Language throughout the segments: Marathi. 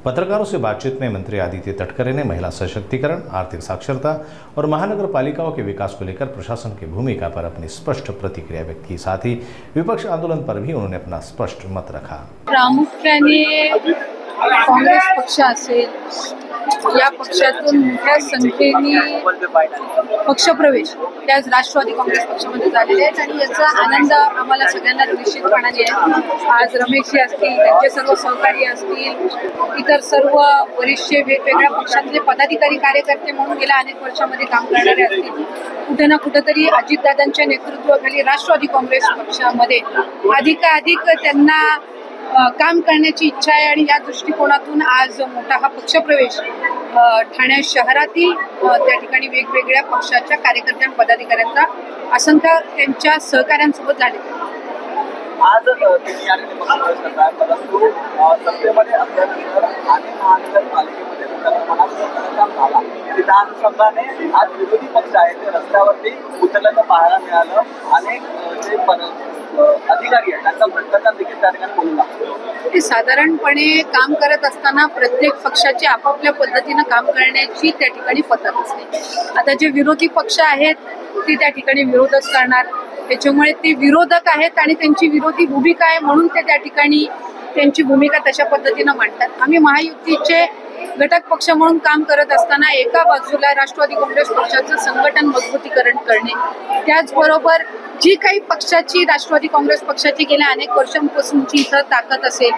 पत्रकारों से बातचीत में मंत्री आदित्य तटकरे ने महिला सशक्तिकरण, आर्थिक साक्षरता और महानगर पालिकाओं के विकास को लेकर प्रशासन की भूमिका पर अपनी स्पष्ट प्रतिक्रिया व्यक्त की। साथ ही विपक्ष आंदोलन पर भी उन्होंने अपना स्पष्ट मत रखा। प्रामुख्याने काँग्रेस पक्ष असेल, या पक्षातून मोठ्या संख्येने पक्षप्रवेश त्याच राष्ट्रवादी काँग्रेस पक्षामध्ये झालेले आहेत आणि याचा आनंद आम्हाला सगळ्यांना निश्चितपणाने आहे। आज रमेशजी असतील, त्यांचे सर्व सहकारी असतील, इतर सर्व वरिष्ठ वेगवेगळ्या पक्षातले पदाधिकारी कार्यकर्ते म्हणून गेल्या अनेक वर्षांमध्ये काम करणारे असतील, कुठे ना कुठेतरी अजितदादांच्या नेतृत्वाखाली राष्ट्रवादी काँग्रेस पक्षामध्ये अधिकाधिक त्यांना काम करण्याची इच्छा आहे आणि या दृष्टिकोनातून आज मोठा हा पक्षप्रवेश ठाणे शहरातील त्या ठिकाणी वेगवेगळ्या पक्षाच्या कार्यकर्त्यां पदाधिकाऱ्यांचा असंख्य त्यांच्या सहकाऱ्यांसोबत झाले। आज सत्तेमध्ये असल्यानंतर आणि महानगरपालिकेमध्ये झाला विधानसभाने आज विरोधी पक्ष आहे ते रस्त्यावरती उतरल्याचं पाहायला मिळालं। अनेक जे अधिकारी आहेत त्यांचा भ्रष्टाचार देखील त्या ठिकाणी बोलू लागतो। ते साधारणपणे काम करत असताना प्रत्येक पक्षाची आपापल्या पद्धतीनं काम करण्याची त्या ठिकाणी पद्धत असते। आता जे विरोधी पक्ष आहेत ते त्या ठिकाणी विरोधच करणार, त्याच्यामुळे ते विरोधक आहेत आणि त्यांची विरोधी भूमिका आहे म्हणून ते त्या ठिकाणी त्यांची भूमिका तशा पद्धतीनं मांडतात। आम्ही महायुतीचे घटक पक्ष म्हणून काम करत असताना एका बाजूला राष्ट्रवादी काँग्रेस पक्षाचं संघटन मजबूतीकरण करणे, त्याचबरोबर जी काही पक्षाची राष्ट्रवादी काँग्रेस पक्षाची गेल्या अनेक वर्षांपासूनची इथं ताकद असेल,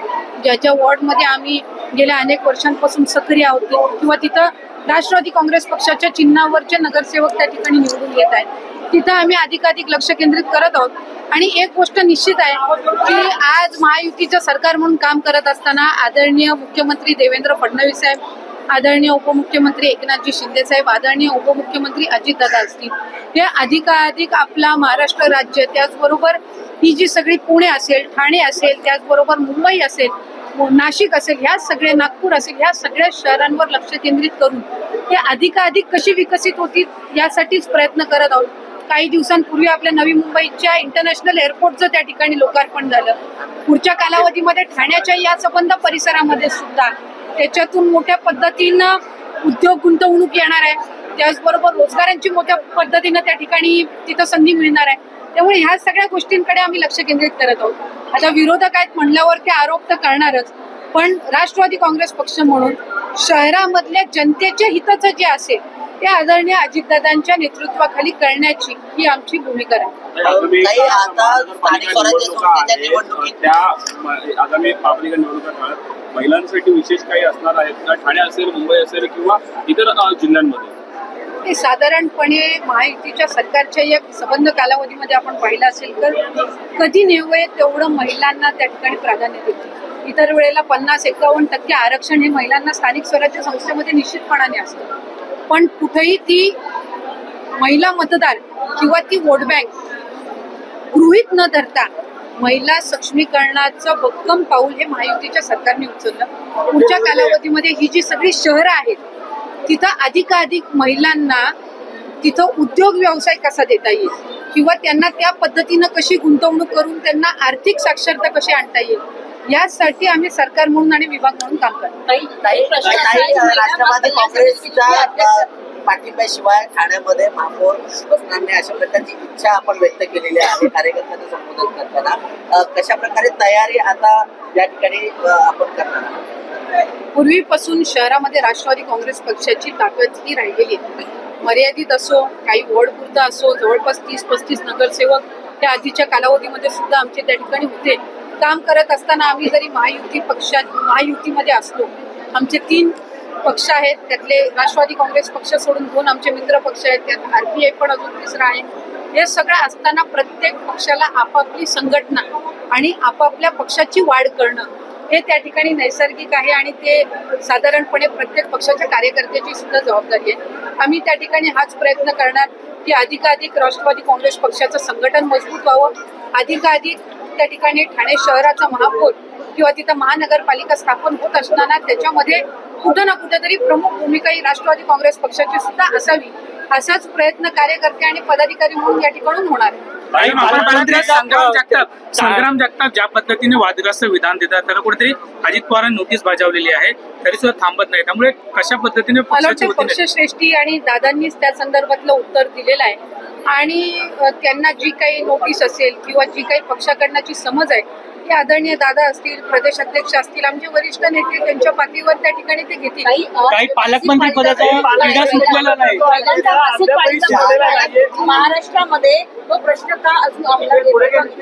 ज्या वॉर्डमध्ये आम्ही गेल्या अनेक वर्षांपासून सक्रिय आहोत किंवा तिथं राष्ट्रवादी काँग्रेस पक्षाच्या चिन्हावरचे नगरसेवक त्या ठिकाणी निवडून येत आहेत, तिथं आम्ही अधिकाधिक लक्ष केंद्रित करत आहोत। आणि एक गोष्ट निश्चित आहे की आज महायुतीचं सरकार म्हणून काम करत असताना आदरणीय मुख्यमंत्री देवेंद्र फडणवीस साहेब, आदरणीय उपमुख्यमंत्री एकनाथजी शिंदे साहेब, आदरणीय उपमुख्यमंत्री अजितदादा असतील, हे अधिकाधिक आपला महाराष्ट्र राज्य, त्याचबरोबर ही जी सगळी पुणे असेल, ठाणे असेल, त्याचबरोबर मुंबई असेल, नाशिक असेल, ह्या सगळे नागपूर असेल, ह्या सगळ्या शहरांवर लक्ष केंद्रित करून ते अधिकाधिक कशी विकसित होतील यासाठीच प्रयत्न करत आहोत। काही दिवसांपूर्वी आपल्या नवी मुंबईच्या इंटरनॅशनल एअरपोर्टचं त्या ठिकाणी लोकार्पण झालं। पुढच्या कालावधीमध्ये ठाण्याच्या या संबंध परिसरामध्ये सुद्धा त्याच्यातून मोठ्या पद्धतीनं उद्योग गुंतवणूक येणार आहे, त्याचबरोबर रोजगारांची मोठ्या पद्धतीनं त्या ठिकाणी तिथं संधी मिळणार आहे। त्यामुळे ह्या सगळ्या गोष्टींकडे आम्ही लक्ष केंद्रित करत आहोत। आता विरोधक आहेत म्हणल्यावर ते आरोप तर करणारच, पण राष्ट्रवादी काँग्रेस पक्ष म्हणून शहरामधल्या जनतेच्या हिताचं जे असेल ते आदरणीय अजितदादांच्या नेतृत्वाखाली करण्याची ही आमची भूमिका आहे। आगामी पालिका निवडणुका काळात महिलांसाठी विशेष काही असणार आहेत का? ठाणे असेल, मुंबई असेल किंवा इतर जिल्ह्यांमध्ये? ते साधारणपणे महायुतीच्या सरकारच्या या संबंध कालावधीमध्ये आपण पाहिलं असेल तर कधी नेवळे तेवढं महिलांना त्या ठिकाणी प्राधान्य देते। इतर वेळेला 50-51% आरक्षण हे महिलांना स्थानिक स्वराज्य संस्थेमध्ये निश्चितपणाने असतं, पण कुठेही ती महिला मतदार किंवा ती वोट बँक गृहीत न धरता महिला सक्षमीकरणाचं भक्कम पाऊल हे महायुतीच्या सरकारने उचललं। पुढच्या कालावधीमध्ये ही जी सगळी शहरं आहेत तिथं अधिकाधिक महिलांना तिथं उद्योग व्यवसाय कसा देता येईल किंवा त्यांना त्या पद्धतीनं कशी गुंतवणूक करून त्यांना आर्थिक साक्षरता कशी आणता येईल यासाठी आम्ही सरकार म्हणून आणि विभाग म्हणून काम करतो। राष्ट्रवादी काँग्रेसच्या पाठिंब्याशिवाय ठाण्यामध्ये महापौर बसणार नाही अशा प्रकारची इच्छा आपण व्यक्त केलेली आहे कार्यकर्त्यांना संबोधन करताना। कशा प्रकारे तयारी आता या ठिकाणी आपण करणार आहोत? पूर्वीपासून शहरामध्ये राष्ट्रवादी काँग्रेस पक्षाची ताकद ही राहिलेली आहे। मर्यादित असो, काही वॉर्डपुरता असो, जवळपास 30-35 नगरसेवक त्या आधीच्या कालावधीमध्ये सुद्धा आमचे त्या ठिकाणी होते। काम करत असताना आम्ही जरी महायुतीमध्ये असलो, आमचे 3 पक्ष आहेत, त्यातले राष्ट्रवादी काँग्रेस पक्ष सोडून 2 आमचे मित्र पक्ष आहेत, त्यात RPI पण अजून 3रा आहे। हे सगळं असताना प्रत्येक पक्षाला आपापली संघटना आणि आपापल्या पक्षाची वाढ करणं हे त्या ठिकाणी नैसर्गिक आहे आणि ते साधारणपणे प्रत्येक पक्षाच्या कार्यकर्त्याची सुद्धा जबाबदारी आहे। आम्ही त्या ठिकाणी हाच प्रयत्न करणार की अधिकाधिक राष्ट्रवादी काँग्रेस प्रक्षाचं संघटन मजबूत व्हावं, अधिकाधिक त्या ठिकाणी ठाणे शहराचा महापौर किंवा तिथं महानगरपालिका स्थापन होत असताना त्याच्यामध्ये कुठं ना कुठेतरी प्रमुख भूमिका ही राष्ट्रवादी काँग्रेस पक्षाची सुद्धा असावी, असाच प्रयत्न कार्यकर्ते आणि पदाधिकारी म्हणून या ठिकाणी होणार आहे। पालकमंत्री संग्राम जगताप ज्या पद्धतीने वादग्रस्त विधान देतात त्याला कुठेतरी अजित पवारांनी नोटीस बजावलेली आहे, तरी सुद्धा थांबत नाही. त्यामुळे कशा पद्धतीने पक्षश्रेष्ठी आणि दादांनीच त्या संदर्भातलं उत्तर दिलेलं आहे आणि त्यांना जी काही नोटीस असेल किंवा जी काही पक्षाकडण्याची समज आहे ते आदरणीय दादा असतील, प्रदेश अध्यक्ष असतील, आमचे वरिष्ठ नेते त्यांच्या पातळीवर त्या ठिकाणी ते घेतील. काही पालकमंत्री पदाचा तिढा सुटलेला नाही. महाराष्ट्रामध्ये तो प्रश्न का अजून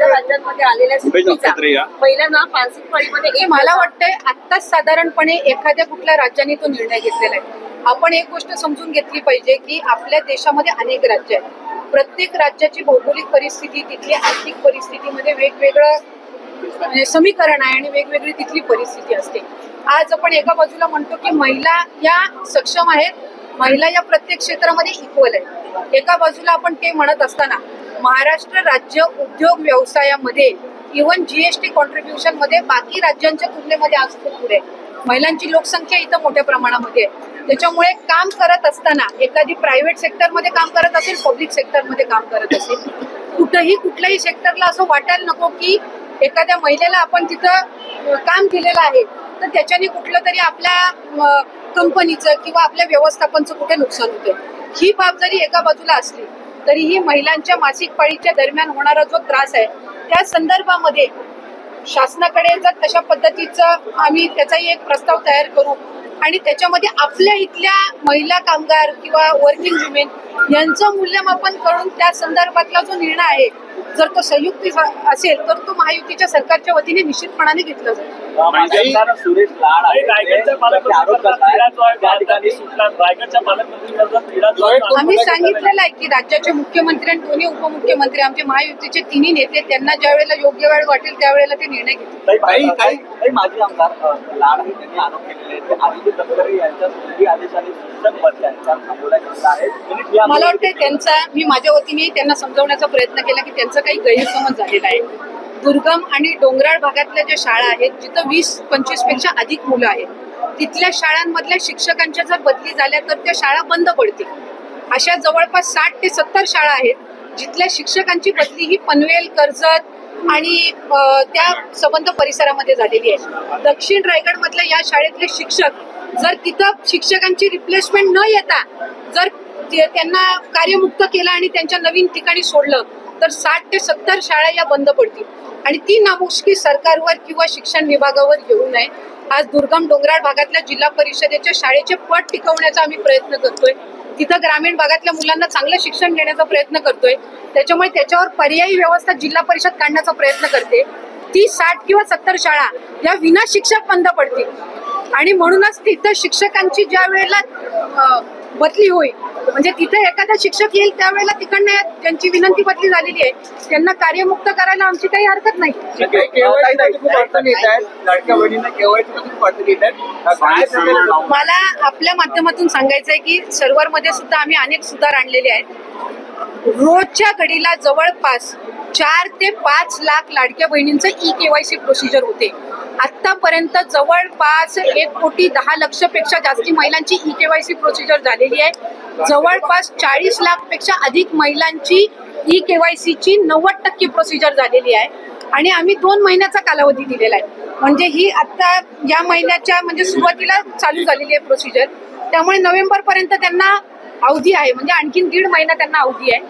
राज्यांमध्ये आलेल्या पहिल्यांदा मानसिक पाळीमध्ये मला वाटतंय आत्ताच साधारणपणे एखाद्या कुठल्या राज्याने तो निर्णय घेतलेला आहे. आपण एक गोष्ट समजून घेतली पाहिजे की आपल्या देशामध्ये अनेक राज्य आहेत. प्रत्येक राज्याची भौगोलिक परिस्थिती, तिथली आर्थिक परिस्थितीमध्ये वेगवेगळं समीकरण आहे आणि वेगवेगळी तिथली परिस्थिती असते. आज आपण एका बाजूला म्हणतो की महिला या सक्षम आहेत, महिला या प्रत्येक क्षेत्रामध्ये इक्वल आहे. एका बाजूला आपण ते म्हणत असताना महाराष्ट्र राज्य उद्योग व्यवसायामध्ये इव्हन जीएसटी कॉन्ट्रीब्युशन मध्ये बाकी राज्यांच्या तुलनेमध्ये आज खूप पुढे आहे. महिलांची लोकसंख्या इथं मोठ्या प्रमाणामध्ये आहे. त्याच्यामुळे काम करत असताना एखादी प्रायव्हेट सेक्टरमध्ये काम करत असेल, पब्लिक सेक्टरमध्ये काम करत असेल, कुठल्याही सेक्टरला असं वाटायला नको की एखाद्या महिलेला आपण तिथं काम केलेलं आहे तर त्याच्याने कुठलं तरी आपल्या कंपनीचं किंवा आपल्या व्यवस्थापनचं कुठे नुकसान होतं. ही बाब जरी एका बाजूला असली तरीही महिलांच्या मासिक पाळीच्या दरम्यान होणारा जो त्रास आहे त्या संदर्भामध्ये शासनाकडे जर तशा पद्धतीचं आम्ही त्याचाही एक प्रस्ताव तयार करू आणि त्याच्यामध्ये आपल्या इथल्या महिला कामगार किंवा वर्किंग वुमेन यांचं मूल्यमापन करून त्या संदर्भातला जो निर्णय आहे जर तो संयुक्त असेल तर तो महायुतीच्या सरकारच्या वतीने निश्चितपणाने घेतला जाईल. सुरेश लाड आम्ही सांगितलेलं आहे की राज्याचे मुख्यमंत्री आणि दोन्ही उपमुख्यमंत्री आमचे महायुतीचे तिन्ही नेते त्यांना ज्या वेळेला योग्य वेळ वाटेल त्यावेळेला ते निर्णय घेतील. काही माजी आमदार लाड आहे त्यांनी आरोप केलेले आहेत आदित्य तटकरे यांच्या सुट्टी आदेशाने शिक्षक बदल्या थांबवल्या गेलेल्या आहेत. मला वाटतं त्यांचा मी माझ्या वतीने त्यांना समजवण्याचा प्रयत्न केला की त्यांचा काही गैरसमज झालेला आहे. दुर्गम आणि डोंगराळ भागातल्या ज्या शाळा आहेत जिथं 20-25 पेक्षा अधिक मुलं आहेत तिथल्या शाळांमधल्या शिक्षकांच्या जर बदली झाल्या तर त्या शाळा बंद पडतील. अशा जवळपास 60 ते 70 शाळा आहेत जिथल्या शिक्षकांची बदली ही पनवेल, कर्जत आणि त्या संबंध परिसरामध्ये झालेली आहे. दक्षिण रायगड मधल्या या शाळेतले शिक्षक जर तिथं शिक्षकांची रिप्लेसमेंट न येता जर त्यांना कार्यमुक्त केलं आणि त्यांच्या नवीन ठिकाणी सोडलं तर 60 ते 70 शाळा या बंद पडतील आणि ती नामुष्की सरकारवर किंवा शिक्षण विभागावर येऊ नये. आज दुर्गम डोंगराळ भागातल्या जिल्हा परिषदेच्या शाळेचे पट टिकवण्याचा आम्ही प्रयत्न करतोय. तिथं ग्रामीण भागातल्या मुलांना चांगलं शिक्षण देण्याचा प्रयत्न करतोय. त्याच्यामुळे त्याच्यावर पर्यायी व्यवस्था जिल्हा परिषद काढण्याचा प्रयत्न करते. ती 60 किंवा 70 शाळा या विना शिक्षक बंद पडतील आणि म्हणूनच तिथं शिक्षकांची ज्या वेळेला बदली होईल म्हणजे तिथे एखादा शिक्षक येईल त्यावेळेला तिकडनं ज्यांची विनंती बदली झालेली आहे त्यांना कार्यमुक्त करायला आमची काही हरकत नाही. मला आपल्या माध्यमातून सांगायचं आहे की सर्व्हरमध्ये सुद्धा आम्ही अनेक सुधार आणलेले आहेत. रोजच्या घडीला जवळपास 4 ते 5 लाख लाडक्या बहिणींचं ई-केवायसी प्रोसिजर होते. आतापर्यंत जवळपास 1,10,00,000 पेक्षा जास्ती महिलांची ई-केवायसी प्रोसिजर झालेली आहे. जवळपास 40 लाख पेक्षा अधिक महिलांची ई-केवायसीची 90% प्रोसिजर झालेली आहे आणि आम्ही 2 महिन्याचा कालावधी दिलेला आहे. म्हणजे ही आता या महिन्याच्या म्हणजे सुरुवातीला चालू झालेली आहे प्रोसिजर. त्यामुळे नोव्हेंबर पर्यंत त्यांना अवधी आहे म्हणजे आणखीन 1.5 महिना त्यांना अवधी आहे.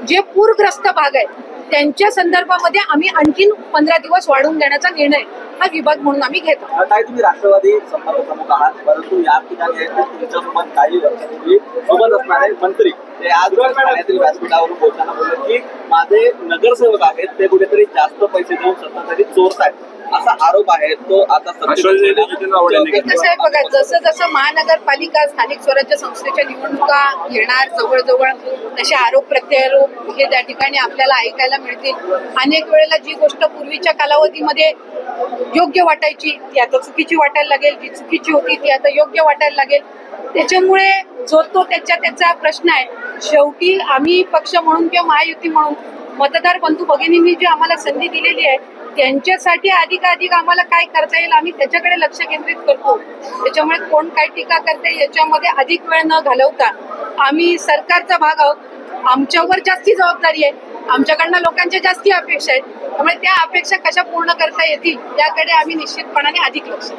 जे पूरग्रस्त भाग आहेत त्यांच्या संदर्भामध्ये आम्ही आणखीन 15 दिवस वाढवून देण्याचा निर्णय हा विभाग म्हणून आम्ही घेतो. काय तुम्ही राष्ट्रवादी संपर्क प्रमुख आहात परंतु या ठिकाणी तुमच्यासोबत काही वर्षापूर्वी सोबत असणारे मंत्री ते आज ठाण्यातील व्यासपीठावरून बोलताना बोलले की माझे नगरसेवक आहेत ते कुठेतरी जास्त पैसे देऊन सतत तरी चोरत आहेत असा आरोप आहे. तो आता कसं आहे बघा जसं जसं महानगरपालिका स्थानिक स्वराज्य संस्थेच्या निवडणुका येणार जवळजवळ तसे आरोप प्रत्यारोप हे त्या ठिकाणी आपल्याला ऐकायला मिळतील. अनेक वेळेला जी गोष्ट पूर्वीच्या कालावधीमध्ये योग्य वाटायची ती आता चुकीची वाटायला लागेल, जी चुकीची होती ती आता योग्य वाटायला लागेल. त्याच्यामुळे जो तो त्याचा प्रश्न आहे. शेवटी आम्ही पक्ष म्हणून किंवा महायुती म्हणून मतदार बंधू भगिनींनी जी आम्हाला संधी दिलेली आहे त्यांच्यासाठी अधिकाधिक आम्हाला काय करता येईल आम्ही त्याच्याकडे लक्ष केंद्रित करतो. त्याच्यामुळे कोण काय टीका करते याच्यामध्ये अधिक वेळ न घालवता आम्ही सरकारचा भाग आहोत. आमच्यावर जास्ती जबाबदारी आहे आमच्याकडनं लोकांच्या जास्ती अपेक्षा आहेत, त्यामुळे त्या अपेक्षा कशा पूर्ण करता येतील याकडे आम्ही निश्चितपणाने अधिक लक्ष